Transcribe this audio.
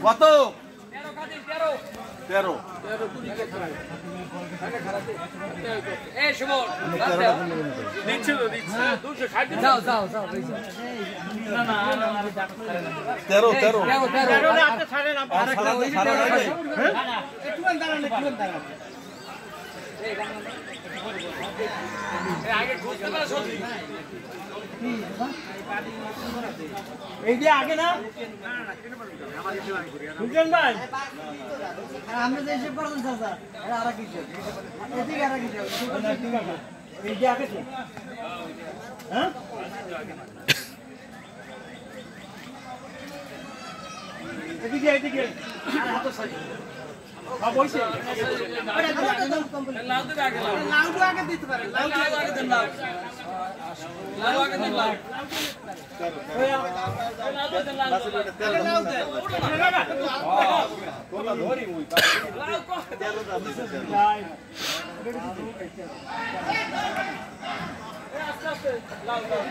কত 13 এই সুমন দিচ্ছি তো দিচ্ছি 260 যাও যাও যাও না না 13 আপনি ছাড়েন একটু দাঁড়ান আগে বুঝতে পারছ এই যে আগে না বুঝলেন ভাই আমরা যে এসে পড়ালেন চাচা এটা আর কিছু এদিকে আর কিছু এই যে আগে হ্যাঁ এদিকে এদিকে আর হাত সাইড সব হইছে লাউ দিতে আগে লাউ আগে দিতে পারে লাউ আগে দেন লাউ আগে দেন লাউ লাউ দেন কোলা ধরি মুই লাউ কো আস্তে আস্তে লাউ লাউ